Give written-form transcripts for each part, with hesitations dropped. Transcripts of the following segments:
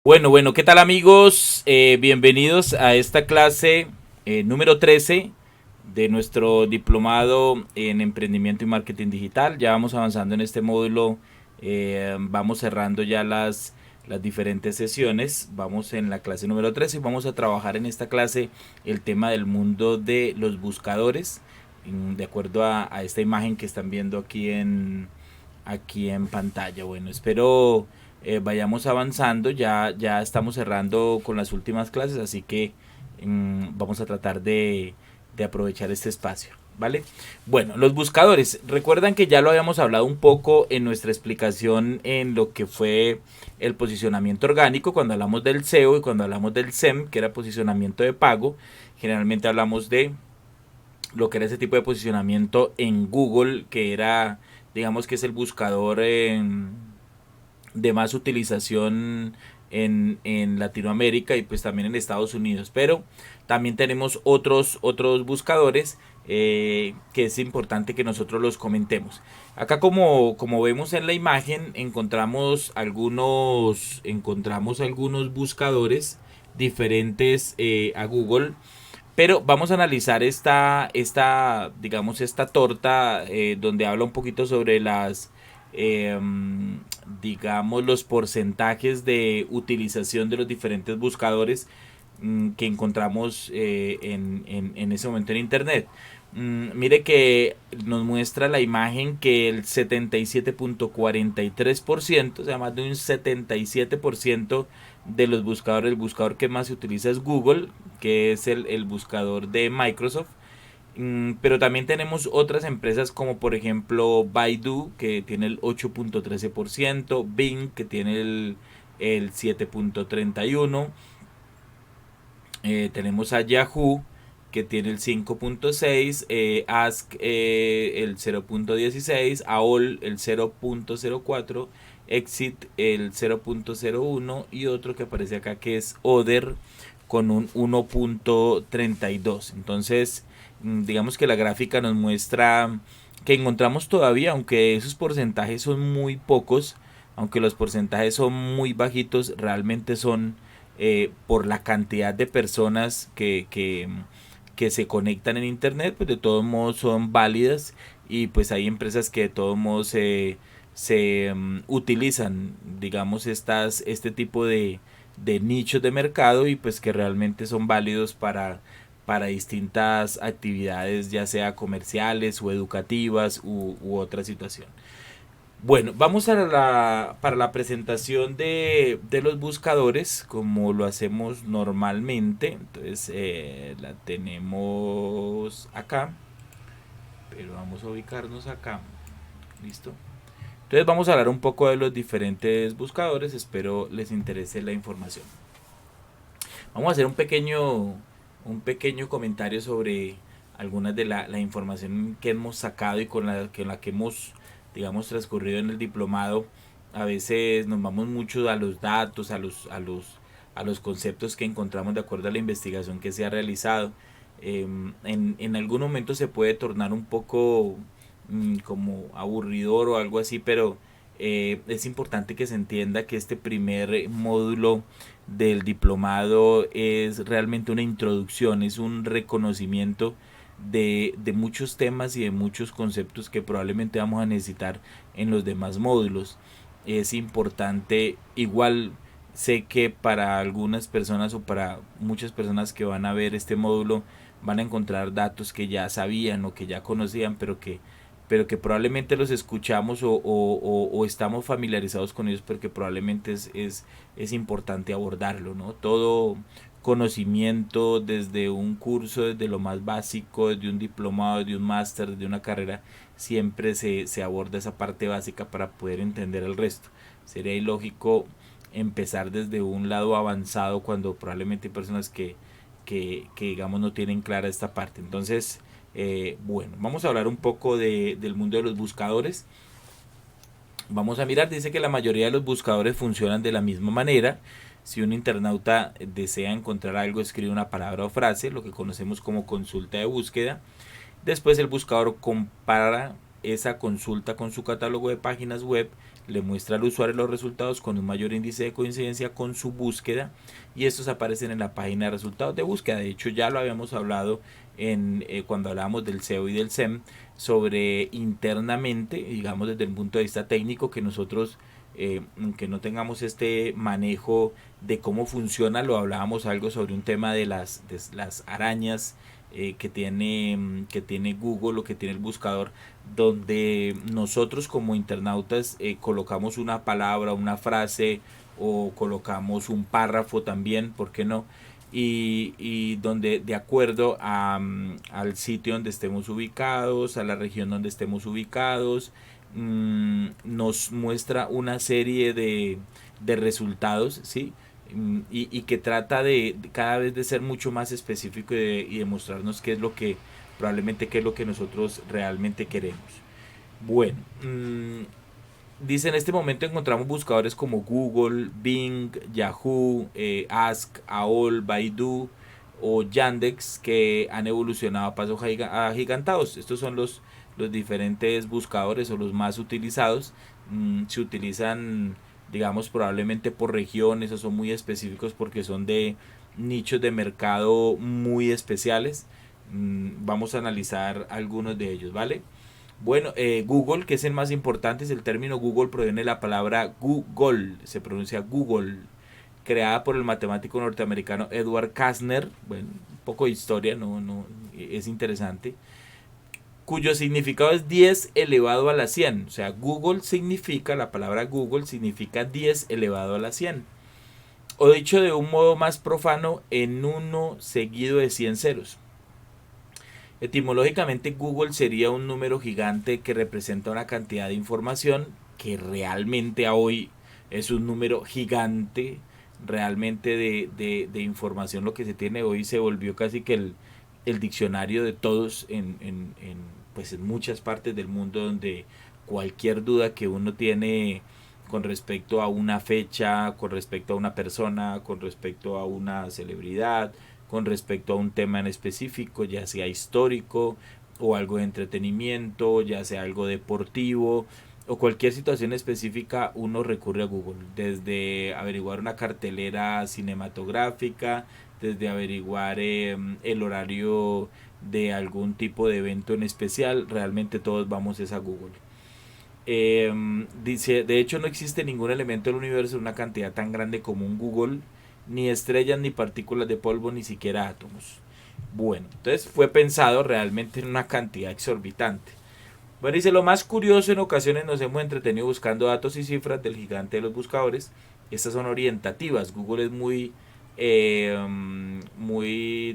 Bueno, ¿qué tal amigos? Bienvenidos a esta clase número 13 de nuestro diplomado en emprendimiento y marketing digital. Ya vamos avanzando en este módulo, vamos cerrando ya las diferentes sesiones. Vamos en la clase número 13 y vamos a trabajar en esta clase el tema del mundo de los buscadores, de acuerdo a esta imagen que están viendo aquí en pantalla. Bueno, espero vayamos avanzando. Ya estamos cerrando con las últimas clases, así que vamos a tratar de aprovechar este espacio. ¿Vale? Bueno, los buscadores. Recuerdan que ya lo habíamos hablado un poco en nuestra explicación en lo que fue el posicionamiento orgánico, cuando hablamos del SEO y cuando hablamos del SEM, que era posicionamiento de pago. Generalmente hablamos de lo que era ese tipo de posicionamiento en Google, que era, digamos que es el buscador de más utilización en Latinoamérica y pues también en Estados Unidos. Pero también tenemos otros buscadores que es importante que nosotros los comentemos. Acá como vemos en la imagen encontramos algunos buscadores diferentes a Google, pero vamos a analizar digamos, esta torta donde habla un poquito sobre eh, digamos, los porcentajes de utilización de los diferentes buscadores que encontramos en ese momento en Internet. Mire que nos muestra la imagen que el 77.43%, o sea, más de un 77% de los buscadores, el buscador que más se utiliza es Google, que es el buscador de Microsoft. Pero también tenemos otras empresas como por ejemplo Baidu, que tiene el 8.13%, Bing, que tiene el 7.31%, tenemos a Yahoo, que tiene el 5.6%, Ask el 0.16%, AOL el 0.04%, Exit el 0.01% y otro que aparece acá que es Other con un 1.32%. Entonces, digamos que la gráfica nos muestra que encontramos todavía, aunque esos porcentajes son muy pocos, aunque los porcentajes son muy bajitos, realmente son por la cantidad de personas que se conectan en internet, pues de todos modos son válidas y pues hay empresas que de todos modos utilizan, digamos, este tipo de nichos de mercado y pues que realmente son válidos para distintas actividades, ya sea comerciales o educativas u otra situación. Bueno, vamos para la presentación de los buscadores, como lo hacemos normalmente. Entonces la tenemos acá, pero vamos a ubicarnos acá. ¿Listo? Entonces vamos a hablar un poco de los diferentes buscadores. Espero les interese la información. Vamos a hacer un pequeño comentario sobre algunas de la información que hemos sacado y con la que hemos, digamos, transcurrido en el diplomado. A veces nos vamos mucho a los datos, a los conceptos que encontramos de acuerdo a la investigación que se ha realizado. En algún momento se puede tornar un poco como aburridor o algo así, pero es importante que se entienda que este primer módulo del diplomado es realmente una introducción, es un reconocimiento de muchos temas y de muchos conceptos que probablemente vamos a necesitar en los demás módulos. Es importante, igual sé que para algunas personas o para muchas personas que van a ver este módulo van a encontrar datos que ya sabían o que ya conocían, pero que probablemente los escuchamos o estamos familiarizados con ellos, porque probablemente es importante abordarlo, ¿no? Todo conocimiento desde un curso, desde lo más básico, desde un diplomado, desde un máster, desde una carrera, siempre se aborda esa parte básica para poder entender el resto. Sería ilógico empezar desde un lado avanzado cuando probablemente hay personas que digamos no tienen clara esta parte. Entonces, bueno, vamos a hablar un poco del mundo de los buscadores. Vamos a mirar, dice que la mayoría de los buscadores funcionan de la misma manera. Si un internauta desea encontrar algo, escribe una palabra o frase, lo que conocemos como consulta de búsqueda. Después el buscador compara esa consulta con su catálogo de páginas web le muestra al usuario los resultados con un mayor índice de coincidencia con su búsqueda, y estos aparecen en la página de resultados de búsqueda. De hecho, ya lo habíamos hablado cuando hablábamos del SEO y del SEM, sobre internamente, digamos desde el punto de vista técnico, que nosotros, aunque no tengamos este manejo de cómo funciona, lo hablábamos algo sobre un tema de las arañas que tiene Google o que tiene el buscador, donde nosotros como internautas colocamos una palabra, una frase, o colocamos un párrafo también, ¿por qué no? Y donde de acuerdo al sitio donde estemos ubicados, a la región donde estemos ubicados, nos muestra una serie de resultados, ¿sí? Y que trata de cada vez de ser mucho más específico y de mostrarnos qué es lo que probablemente qué es lo que nosotros realmente queremos. Bueno, dice: en este momento encontramos buscadores como Google, Bing, Yahoo, Ask, AOL, Baidu o Yandex, que han evolucionado a pasos agigantados. Estos son los diferentes buscadores o los más utilizados. Se utilizan, digamos, probablemente por regiones, o son muy específicos porque son de nichos de mercado muy especiales. Vamos a analizar algunos de ellos, ¿vale? Bueno, Google, que es el más importante, es el término Google, proviene de la palabra Google, se pronuncia Google, creada por el matemático norteamericano Edward Kastner. Bueno, un poco de historia, no es interesante, cuyo significado es 10 elevado a la 100. O sea, Google significa, la palabra Google significa 10 elevado a la 100. O dicho de un modo más profano, en uno seguido de 100 ceros. Etimológicamente, Google sería un número gigante que representa una cantidad de información que realmente a hoy es un número gigante realmente de información. Lo que se tiene hoy se volvió casi que el diccionario de todos pues en muchas partes del mundo, donde cualquier duda que uno tiene con respecto a una fecha, con respecto a una persona, con respecto a una celebridad, con respecto a un tema en específico, ya sea histórico o algo de entretenimiento, ya sea algo deportivo o cualquier situación específica, uno recurre a Google. Desde averiguar una cartelera cinematográfica, desde averiguar el horario de algún tipo de evento en especial, realmente todos vamos es a Google. Dice: de hecho no existe ningún elemento del universo en una cantidad tan grande como un Google, ni estrellas, ni partículas de polvo, ni siquiera átomos. Bueno, entonces fue pensado realmente en una cantidad exorbitante. Bueno, dice: lo más curioso, en ocasiones nos hemos entretenido buscando datos y cifras del gigante de los buscadores. Estas son orientativas. Google es muy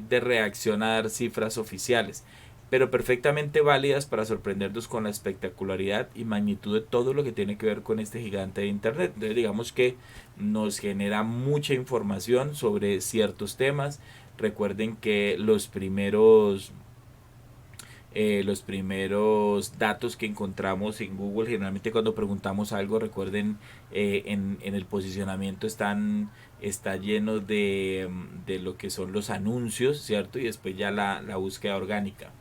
de reacción a dar cifras oficiales, pero perfectamente válidas para sorprendernos con la espectacularidad y magnitud de todo lo que tiene que ver con este gigante de internet. Entonces, digamos que nos genera mucha información sobre ciertos temas. Recuerden que los primeros datos que encontramos en Google, generalmente cuando preguntamos algo, recuerden, en el posicionamiento está lleno de lo que son los anuncios, ¿cierto? Y después ya la búsqueda orgánica.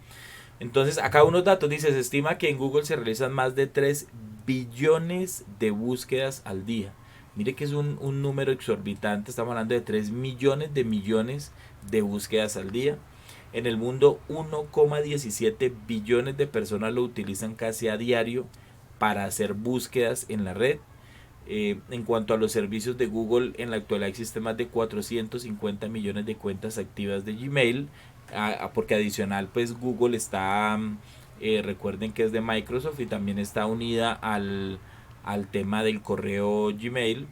Entonces, acá unos datos: dice: se estima que en Google se realizan más de 3 billones de búsquedas al día. Mire que es un número exorbitante, estamos hablando de 3 millones de búsquedas al día. En el mundo, 1,17 billones de personas lo utilizan casi a diario para hacer búsquedas en la red. En cuanto a los servicios de Google, en la actualidad existen más de 450 millones de cuentas activas de Gmail, porque adicional pues Google está, recuerden que es de Microsoft y también está unida al tema del correo Gmail.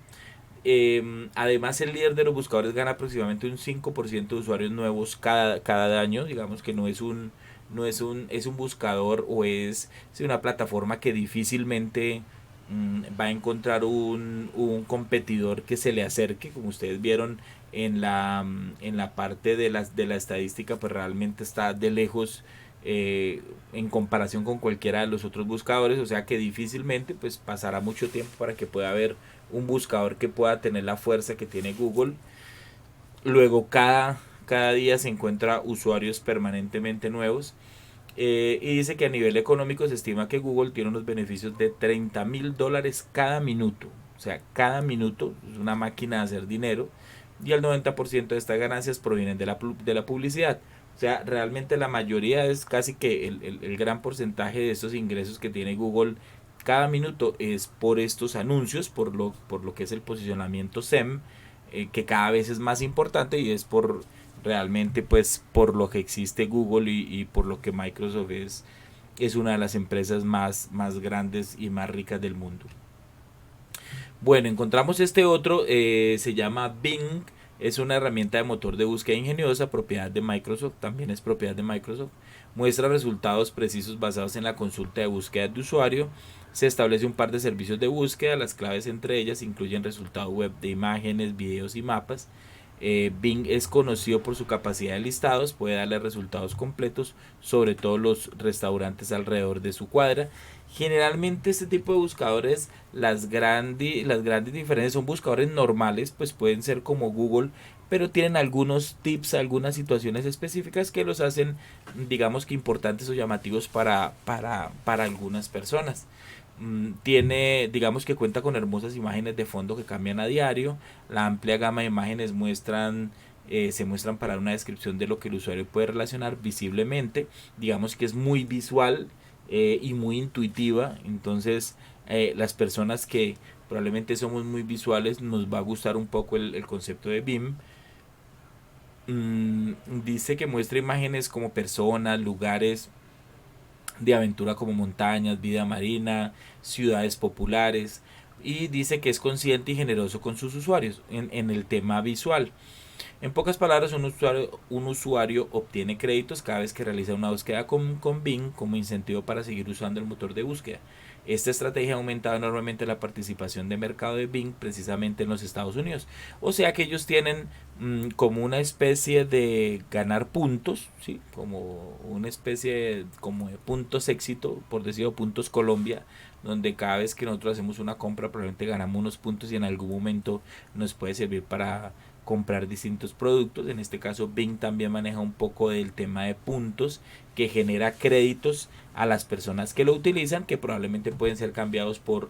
Además, el líder de los buscadores gana aproximadamente un 5% de usuarios nuevos cada año. Digamos que es un buscador, o es una plataforma que difícilmente va a encontrar un competidor que se le acerque. Como ustedes vieron en la parte de la estadística, pues realmente está de lejos en comparación con cualquiera de los otros buscadores. O sea que difícilmente pues pasará mucho tiempo para que pueda haber un buscador que pueda tener la fuerza que tiene Google. Luego, cada día se encuentra usuarios permanentemente nuevos. Y dice que a nivel económico se estima que Google tiene unos beneficios de $30.000 cada minuto. O sea, cada minuto es una máquina de hacer dinero y el 90% de estas ganancias provienen de la publicidad. O sea, realmente la mayoría es casi que el gran porcentaje de estos ingresos que tiene Google cada minuto es por estos anuncios, por lo que es el posicionamiento SEM, que cada vez es más importante y es por realmente pues por lo que existe Google y por lo que Microsoft es una de las empresas más grandes y más ricas del mundo. Bueno, encontramos este otro, se llama Bing, es una herramienta de motor de búsqueda ingeniosa, propiedad de Microsoft, también es propiedad de Microsoft, muestra resultados precisos basados en la consulta de búsqueda de usuario, se establece un par de servicios de búsqueda, las claves entre ellas incluyen resultados web de imágenes, videos y mapas. Bing es conocido por su capacidad de listados, puede darle resultados completos sobre todos los restaurantes alrededor de su cuadra. Generalmente este tipo de buscadores, las grandes diferencias son buscadores normales, pues pueden ser como Google, pero tienen algunos tips, algunas situaciones específicas que los hacen, digamos que importantes o llamativos para algunas personas. Tiene, digamos que cuenta con hermosas imágenes de fondo que cambian a diario. La amplia gama de imágenes se muestran para una descripción de lo que el usuario puede relacionar visiblemente. Digamos que es muy visual y muy intuitiva. Entonces, las personas que probablemente somos muy visuales nos va a gustar un poco el concepto de BIM. Dice que muestra imágenes como personas, lugares de aventura como montañas, vida marina, ciudades populares, y dice que es consciente y generoso con sus usuarios en el tema visual. En pocas palabras, un usuario obtiene créditos cada vez que realiza una búsqueda con Bing como incentivo para seguir usando el motor de búsqueda. Esta estrategia ha aumentado enormemente la participación de mercado de Bing precisamente en los Estados Unidos. O sea que ellos tienen como una especie de ganar puntos, ¿sí? Como una especie como de puntos éxito, por decirlo, puntos Colombia, donde cada vez que nosotros hacemos una compra probablemente ganamos unos puntos y en algún momento nos puede servir para comprar distintos productos. En este caso Bing también maneja un poco del tema de puntos que genera créditos a las personas que lo utilizan, que probablemente pueden ser cambiados por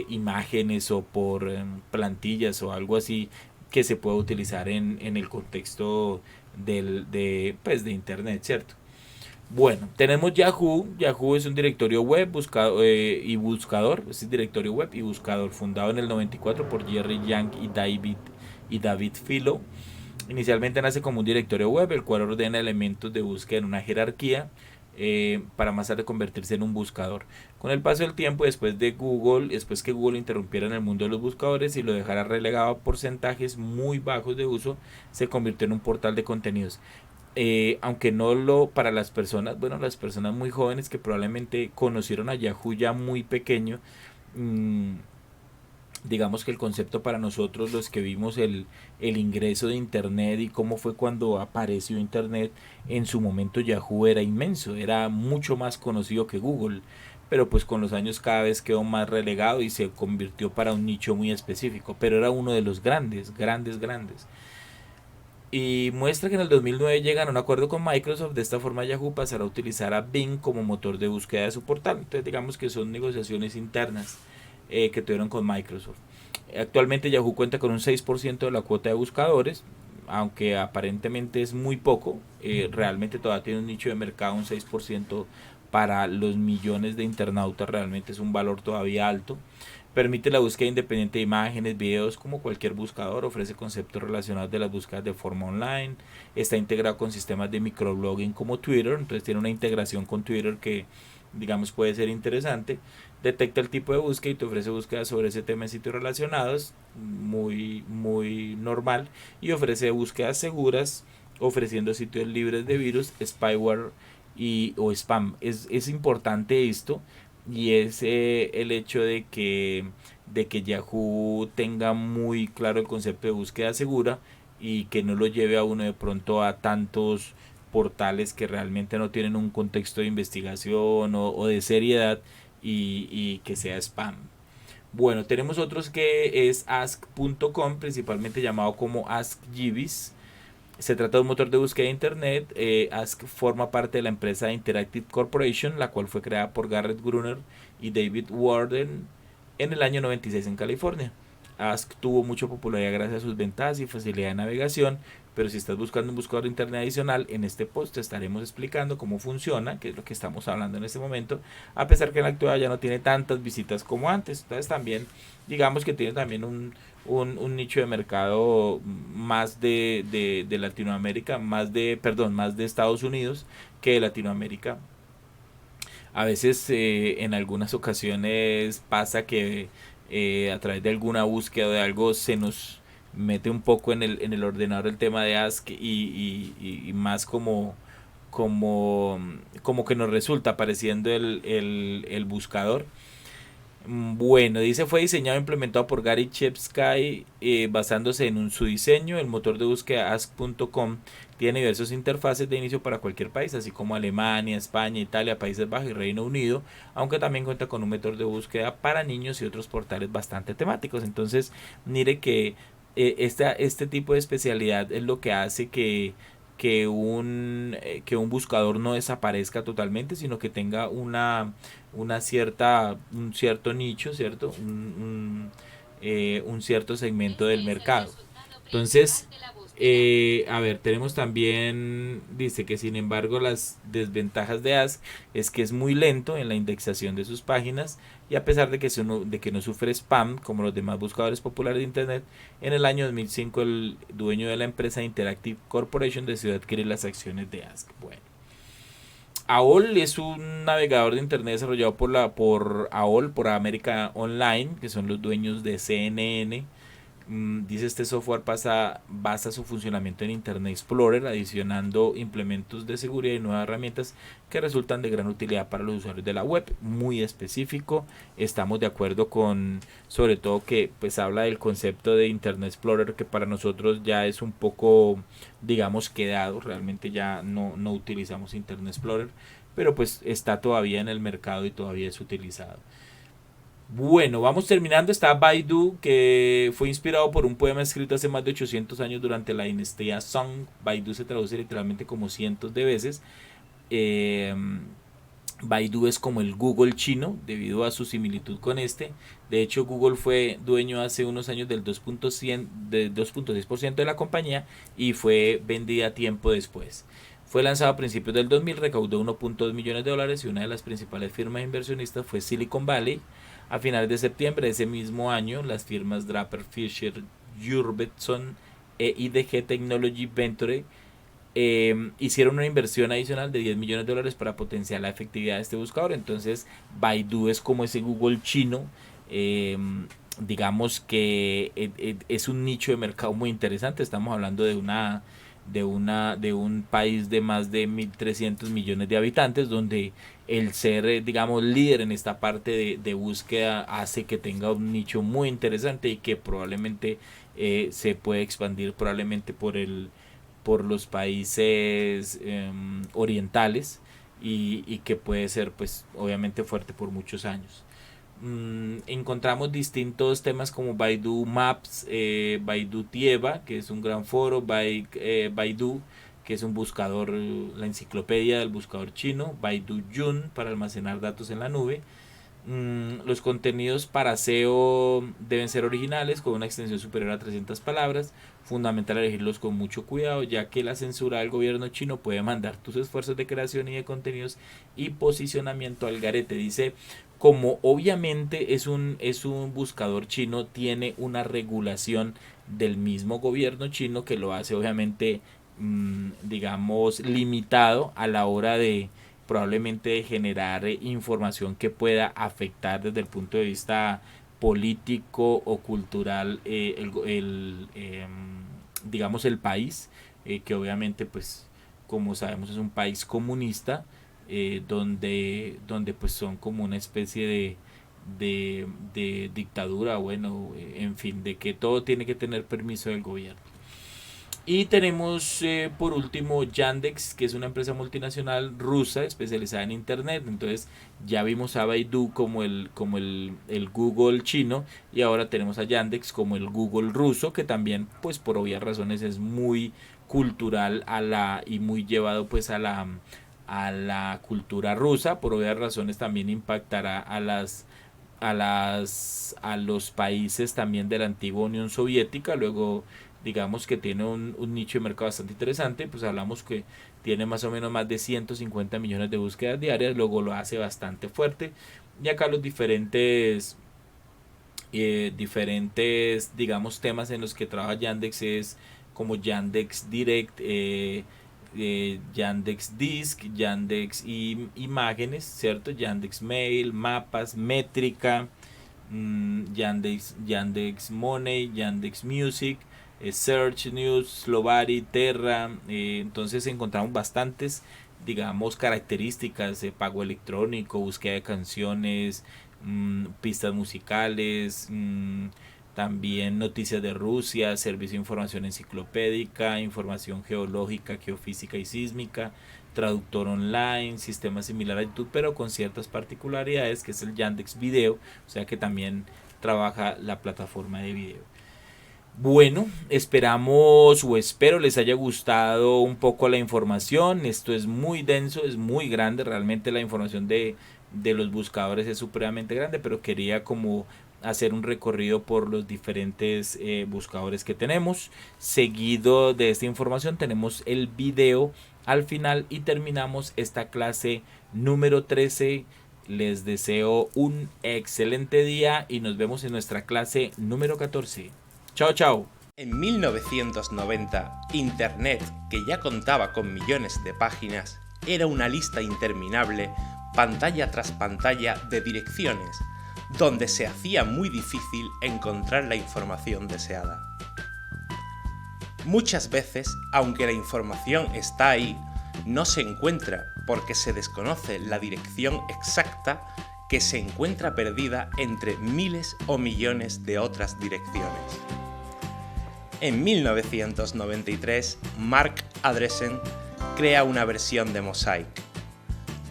imágenes o por plantillas o algo así que se pueda utilizar en el contexto pues, de internet, ¿cierto? Bueno, tenemos Yahoo. Yahoo es un directorio web y buscador. Es un directorio web y buscador fundado en el 94 por Jerry Yang y David Filo. Inicialmente nace como un directorio web, el cual ordena elementos de búsqueda en una jerarquía para más tarde convertirse en un buscador. Con el paso del tiempo, después que Google interrumpiera en el mundo de los buscadores y lo dejara relegado a porcentajes muy bajos de uso, se convirtió en un portal de contenidos. Aunque no lo para las personas, bueno, las personas muy jóvenes que probablemente conocieron a Yahoo ya muy pequeño, mmm, digamos que el concepto para nosotros los que vimos el ingreso de internet y cómo fue cuando apareció internet, en su momento Yahoo era inmenso, era mucho más conocido que Google, pero pues con los años cada vez quedó más relegado y se convirtió para un nicho muy específico, pero era uno de los grandes. Y muestra que en el 2009 llegan a un acuerdo con Microsoft. De esta forma Yahoo pasará a utilizar a Bing como motor de búsqueda de su portal. Entonces digamos que son negociaciones internas que tuvieron con Microsoft. Actualmente Yahoo cuenta con un 6% de la cuota de buscadores, aunque aparentemente es muy poco. Realmente todavía tiene un nicho de mercado, un 6% para los millones de internautas, realmente es un valor todavía alto. Permite la búsqueda independiente de imágenes, videos, como cualquier buscador. Ofrece conceptos relacionados de las búsquedas de forma online. Está integrado con sistemas de microblogging como Twitter. Entonces tiene una integración con Twitter que, digamos, puede ser interesante. Detecta el tipo de búsqueda y te ofrece búsquedas sobre ese tema en sitios relacionados. Muy normal. Y ofrece búsquedas seguras, ofreciendo sitios libres de virus, spyware o spam. Es importante esto y es el hecho de que Yahoo tenga muy claro el concepto de búsqueda segura y que no lo lleve a uno de pronto a tantos portales que realmente no tienen un contexto de investigación o de seriedad y que sea spam. Bueno, tenemos otros que es ask.com, principalmente llamado como AskJeeves. Se trata de un motor de búsqueda de internet. Ask forma parte de la empresa Interactive Corporation, la cual fue creada por Garrett Gruner y David Warden en el año 96 en California. Ask tuvo mucha popularidad gracias a sus ventajas y facilidad de navegación, pero si estás buscando un buscador de internet adicional, en este post te estaremos explicando cómo funciona, que es lo que estamos hablando en este momento, a pesar que en la actualidad ya no tiene tantas visitas como antes. Entonces también, digamos que tiene también un nicho de mercado más de Latinoamérica, más de Estados Unidos que de Latinoamérica. A veces en algunas ocasiones pasa que a través de alguna búsqueda o de algo se nos mete un poco en el ordenador el tema de Ask y más como que nos resulta apareciendo el buscador. Bueno, dice fue diseñado e implementado por Gary Chepsky basándose en su diseño. El motor de búsqueda ask.com tiene diversas interfaces de inicio para cualquier país, así como Alemania, España, Italia, Países Bajos y Reino Unido, aunque también cuenta con un motor de búsqueda para niños y otros portales bastante temáticos. Entonces, mire que este tipo de especialidad es lo que hace que un buscador no desaparezca totalmente, sino que tenga un cierto nicho, ¿cierto? Un cierto segmento del mercado. Entonces, a ver, tenemos también, dice que sin embargo las desventajas de Ask es que es muy lento en la indexación de sus páginas y a pesar de que no sufre spam como los demás buscadores populares de Internet, en el año 2005 el dueño de la empresa Interactive Corporation decidió adquirir las acciones de Ask. Bueno, AOL es un navegador de internet desarrollado por AOL, por América Online, que son los dueños de CNN. Dice este software basa su funcionamiento en Internet Explorer, adicionando implementos de seguridad y nuevas herramientas que resultan de gran utilidad para los usuarios de la web. Muy específico, estamos de acuerdo con, sobre todo que pues habla del concepto de Internet Explorer, que para nosotros ya es un poco, digamos, quedado. Realmente ya no utilizamos Internet Explorer, pero pues está todavía en el mercado y todavía es utilizado. Bueno, vamos terminando. Está Baidu, que fue inspirado por un poema escrito hace más de 800 años durante la dinastía Song. Baidu se traduce literalmente como cientos de veces. Eh, Baidu es como el Google chino debido a su similitud con este. De hecho, Google fue dueño hace unos años del 2.6% de la compañía y fue vendida tiempo después. Fue lanzado a principios del 2000, recaudó 1.2 millones de dólares y una de las principales firmas inversionistas fue Silicon Valley. A finales de septiembre de ese mismo año, las firmas Draper Fisher Jurvetson e IDG Technology Venture hicieron una inversión adicional de 10 millones de dólares para potenciar la efectividad de este buscador. Entonces, Baidu es como ese Google chino. Eh, digamos que es un nicho de mercado muy interesante. Estamos hablando de un país de más de 1.300 millones de habitantes, donde el ser, digamos, líder en esta parte de búsqueda hace que tenga un nicho muy interesante y que probablemente se puede expandir probablemente por los países orientales y que puede ser pues obviamente fuerte por muchos años. Encontramos distintos temas como Baidu Maps, Baidu Tieba, que es un gran foro, Baidu, que es un buscador, la enciclopedia del buscador chino, Baidu Yun para almacenar datos en la nube. Los contenidos para SEO deben ser originales con una extensión superior a 300 palabras. Fundamental elegirlos con mucho cuidado, ya que la censura del gobierno chino puede mandar tus esfuerzos de creación y de contenidos y posicionamiento al garete. Dice, como obviamente es un buscador chino, tiene una regulación del mismo gobierno chino que lo hace obviamente, digamos, limitado a la hora de probablemente generar información que pueda afectar desde el punto de vista político o cultural digamos el país, que obviamente pues como sabemos es un país comunista, donde pues son como una especie de dictadura, bueno, en fin, de que todo tiene que tener permiso del gobierno. Y tenemos por último Yandex, que es una empresa multinacional rusa especializada en Internet. Entonces ya vimos a Baidu como el Google chino, y ahora tenemos a Yandex como el Google ruso, que también pues por obvias razones es muy cultural y muy llevado pues a la cultura rusa. Por obvias razones también impactará a los países también de la antigua Unión Soviética. Luego digamos que tiene un nicho de mercado bastante interesante, pues hablamos que tiene más o menos más de 150 millones de búsquedas diarias, luego lo hace bastante fuerte. Y acá los diferentes digamos temas en los que trabaja Yandex es como Yandex Direct, Yandex Disk, Yandex Imágenes, ¿cierto? Yandex Mail, mapas, métrica, Yandex Money, Yandex Music, Search News, Slovari, Terra. Entonces encontramos bastantes, digamos, características de pago electrónico, búsqueda de canciones, pistas musicales, también noticias de Rusia, servicio de información enciclopédica, información geológica, geofísica y sísmica, traductor online, sistema similar a YouTube, pero con ciertas particularidades, que es el Yandex Video, o sea que también trabaja la plataforma de video. Bueno, esperamos o espero les haya gustado un poco la información. Esto es muy denso, es muy grande. Realmente la información de los buscadores es supremamente grande, pero quería como hacer un recorrido por los diferentes buscadores que tenemos. Seguido de esta información tenemos el video al final y terminamos esta clase número 13. Les deseo un excelente día y nos vemos en nuestra clase número 14. Chao, chao. En 1990, Internet, que ya contaba con millones de páginas, era una lista interminable, pantalla tras pantalla de direcciones, donde se hacía muy difícil encontrar la información deseada. Muchas veces, aunque la información está ahí, no se encuentra porque se desconoce la dirección exacta que se encuentra perdida entre miles o millones de otras direcciones. En 1993, Marc Andreessen crea una versión de Mosaic,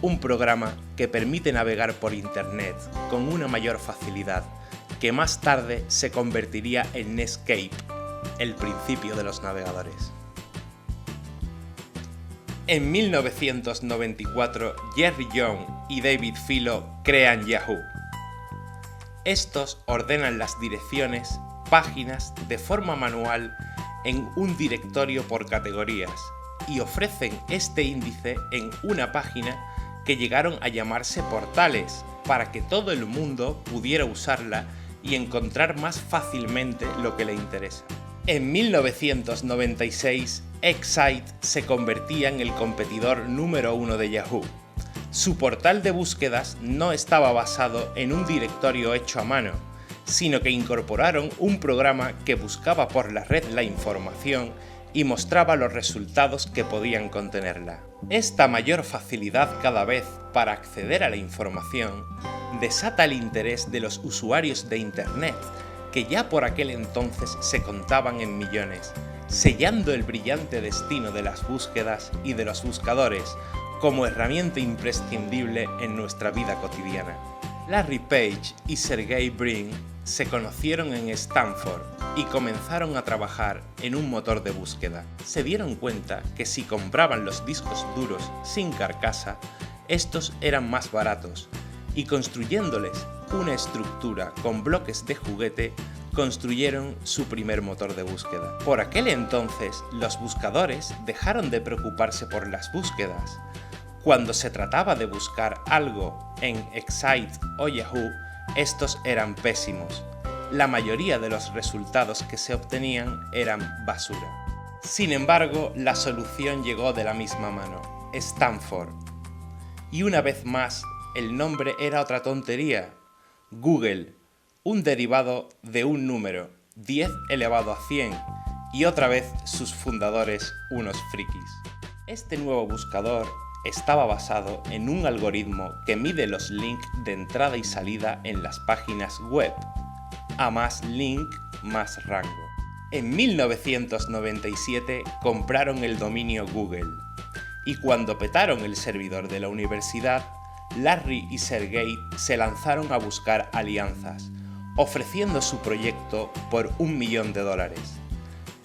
un programa que permite navegar por Internet con una mayor facilidad, que más tarde se convertiría en Netscape, el principio de los navegadores. En 1994, Jerry Young y David Filo crean Yahoo. Estos ordenan las direcciones, páginas de forma manual en un directorio por categorías y ofrecen este índice en una página que llegaron a llamarse portales para que todo el mundo pudiera usarla y encontrar más fácilmente lo que le interesa. En 1996, Excite se convertía en el competidor número 1 de Yahoo. Su portal de búsquedas no estaba basado en un directorio hecho a mano, sino que incorporaron un programa que buscaba por la red la información y mostraba los resultados que podían contenerla. Esta mayor facilidad cada vez para acceder a la información desata el interés de los usuarios de Internet, que ya por aquel entonces se contaban en millones, sellando el brillante destino de las búsquedas y de los buscadores como herramienta imprescindible en nuestra vida cotidiana. Larry Page y Sergey Brin se conocieron en Stanford y comenzaron a trabajar en un motor de búsqueda. Se dieron cuenta que si compraban los discos duros sin carcasa, estos eran más baratos, y construyéndoles una estructura con bloques de juguete, construyeron su primer motor de búsqueda. Por aquel entonces, los buscadores dejaron de preocuparse por las búsquedas. Cuando se trataba de buscar algo en Excite o Yahoo, estos eran pésimos. La mayoría de los resultados que se obtenían eran basura. Sin embargo, la solución llegó de la misma mano, Stanford. Y una vez más, el nombre era otra tontería, Google, un derivado de un número, 10 elevado a 100, y otra vez sus fundadores, unos frikis. Este nuevo buscador estaba basado en un algoritmo que mide los links de entrada y salida en las páginas web. A más link, más rango. En 1997 compraron el dominio Google, y cuando petaron el servidor de la universidad, Larry y Sergey se lanzaron a buscar alianzas, ofreciendo su proyecto por $1 millón.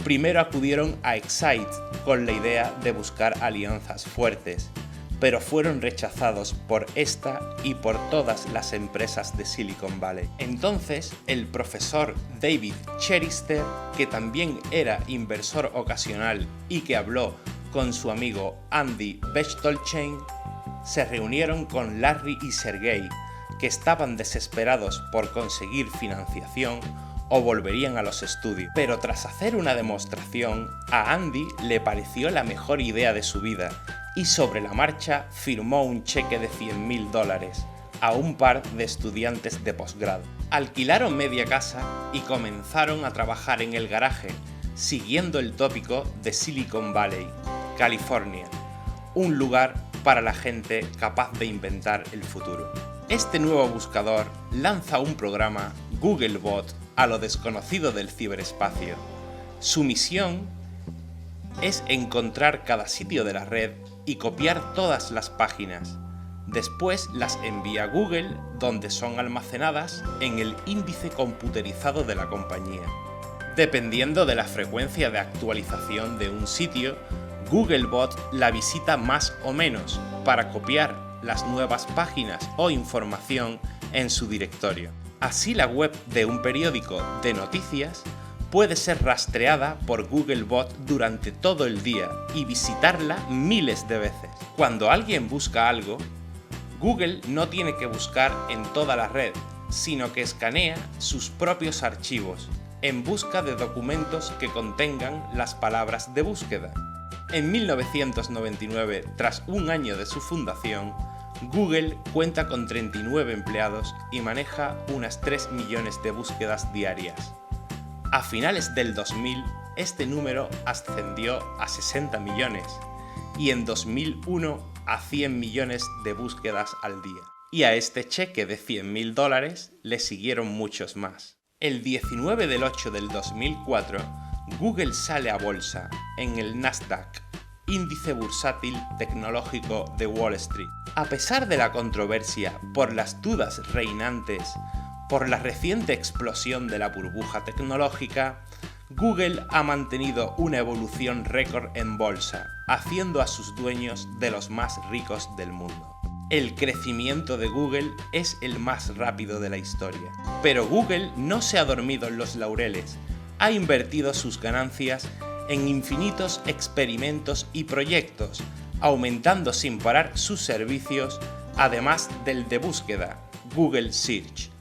Primero acudieron a Excite con la idea de buscar alianzas fuertes, pero fueron rechazados por esta y por todas las empresas de Silicon Valley. Entonces, el profesor David Cherister, que también era inversor ocasional y que habló con su amigo Andy Bechtolsheim, se reunieron con Larry y Sergey, que estaban desesperados por conseguir financiación o volverían a los estudios. Pero tras hacer una demostración, a Andy le pareció la mejor idea de su vida y sobre la marcha firmó un cheque de $100.000 a un par de estudiantes de posgrado. Alquilaron media casa y comenzaron a trabajar en el garaje, siguiendo el tópico de Silicon Valley, California, un lugar para la gente capaz de inventar el futuro. Este nuevo buscador lanza un programa, Googlebot, a lo desconocido del ciberespacio. Su misión es encontrar cada sitio de la red y copiar todas las páginas. Después las envía a Google, donde son almacenadas en el índice computerizado de la compañía. Dependiendo de la frecuencia de actualización de un sitio, Googlebot la visita más o menos para copiar las nuevas páginas o información en su directorio. Así, la web de un periódico de noticias puede ser rastreada por Googlebot durante todo el día y visitarla miles de veces. Cuando alguien busca algo, Google no tiene que buscar en toda la red, sino que escanea sus propios archivos en busca de documentos que contengan las palabras de búsqueda. En 1999, tras un año de su fundación, Google cuenta con 39 empleados y maneja unas 3 millones de búsquedas diarias. A finales del 2000, este número ascendió a 60 millones y en 2001 a 100 millones de búsquedas al día. Y a este cheque de $100.000 le siguieron muchos más. El 19 del 8 del 2004, Google sale a bolsa en el Nasdaq, índice bursátil tecnológico de Wall Street. A pesar de la controversia por las dudas reinantes por la reciente explosión de la burbuja tecnológica, Google ha mantenido una evolución récord en bolsa, haciendo a sus dueños de los más ricos del mundo. El crecimiento de Google es el más rápido de la historia. Pero Google no se ha dormido en los laureles, ha invertido sus ganancias en infinitos experimentos y proyectos, aumentando sin parar sus servicios, además del de búsqueda, Google Search.